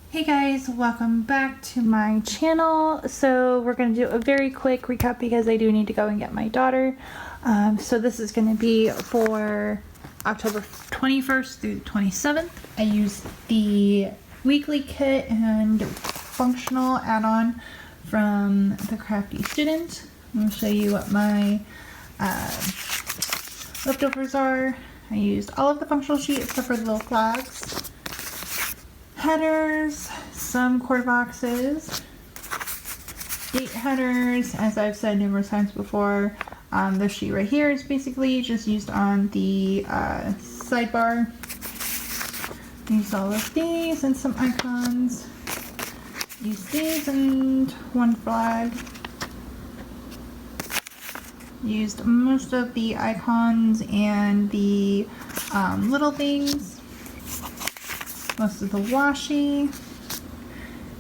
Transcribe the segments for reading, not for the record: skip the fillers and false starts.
Hey guys, welcome back to my channel. So we're going to do a very quick recap because I do need to go and get my daughter. So this is going to be for October 21st through the 27th. I used the weekly kit and functional add-on from TheCraftyStudent. I'm going to show you what my leftovers are. I used all of the functional sheet except for the little flags. Headers, some cord boxes, date headers, as I've said numerous times before. This sheet right here is basically just used on the sidebar. Used all of these and some icons. Used these and one flag. Used most of the icons and the little things. Most of the washi,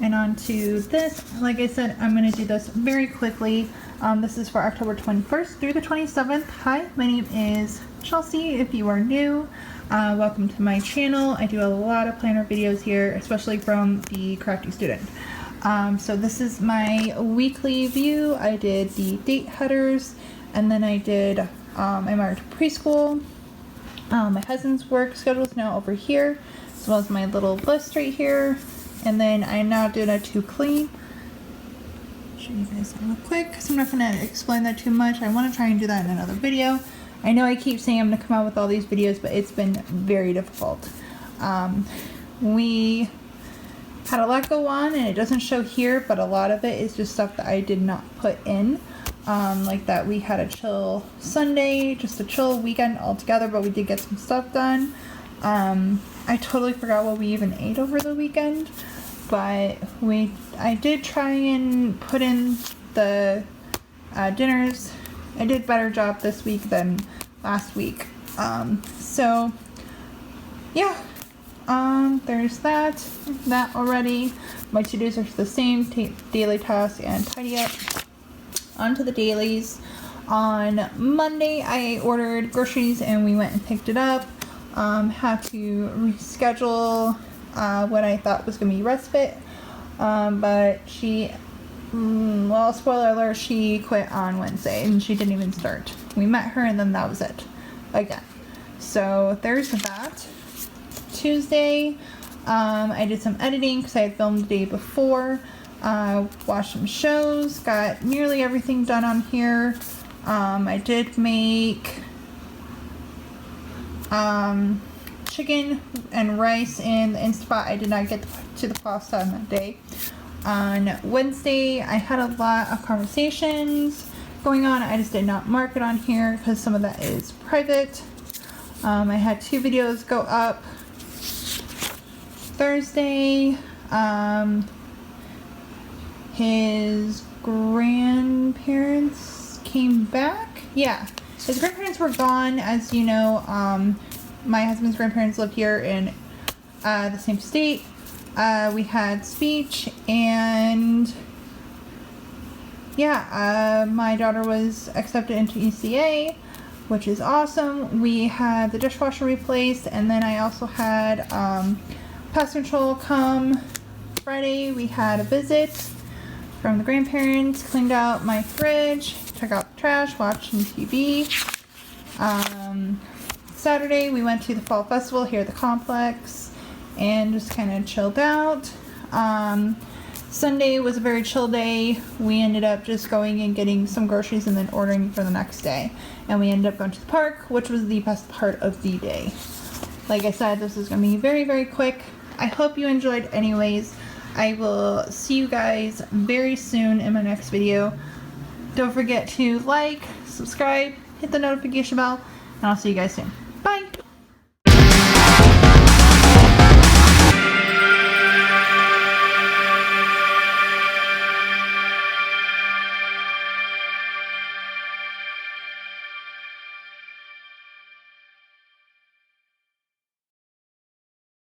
and onto this. Like I said, I'm going to do this very quickly. This is for October 21st through the 27th. Hi, my name is Chelsea. If you are new, welcome to my channel. I do a lot of planner videos here, especially from the Crafty Student. So this is my weekly view. I did the date headers, and then I did, I marked preschool. My husband's work schedule is now over here, as well as my little list right here. And then I now did a to clean. Show you guys that real quick because I'm not going to explain that too much. I want to try and do that in another video. I know I keep saying I'm going to come out with all these videos, but it's been very difficult. We had a lot go on, and it doesn't show here, but a lot of it is just stuff that I did not put in. Like that we had a chill Sunday, just a chill weekend altogether, but we did get some stuff done. I totally forgot what we even ate over the weekend, but I did try and put in the dinners. I did a better job this week than last week. So yeah, there's that already. My to-dos are the same, daily tasks and tidy up. On to the dailies. On Monday, I ordered groceries and we went and picked it up. Had to reschedule what I thought was going to be respite. But she, well, spoiler alert, she quit on Wednesday and she didn't even start. We met her and then that was it again. So there's that. Tuesday, I did some editing because I had filmed the day before. Watched some shows, got nearly everything done on here. I did make chicken and rice in the Instapot. I did not get to the pasta on that day. On Wednesday, I had a lot of conversations going on. I just did not mark it on here because some of that is private. I had 2 videos go up. Thursday, his grandparents came back. Yeah, his grandparents were gone. As you know, my husband's grandparents live here in the same state. We had speech, and yeah, my daughter was accepted into ECA, which is awesome. We had the dishwasher replaced, and then I also had pest control come. Friday we had a visit from the grandparents, cleaned out my fridge, took out the trash, watched some TV. Saturday we went to the fall festival here at the complex and just kind of chilled out. Sunday was a very chill day. We ended up just going and getting some groceries and then ordering for the next day. And we ended up going to the park, which was the best part of the day. Like I said, this is going to be very, very quick. I hope you enjoyed anyways. I will see you guys very soon in my next video. Don't forget to like, subscribe, hit the notification bell, and I'll see you guys soon.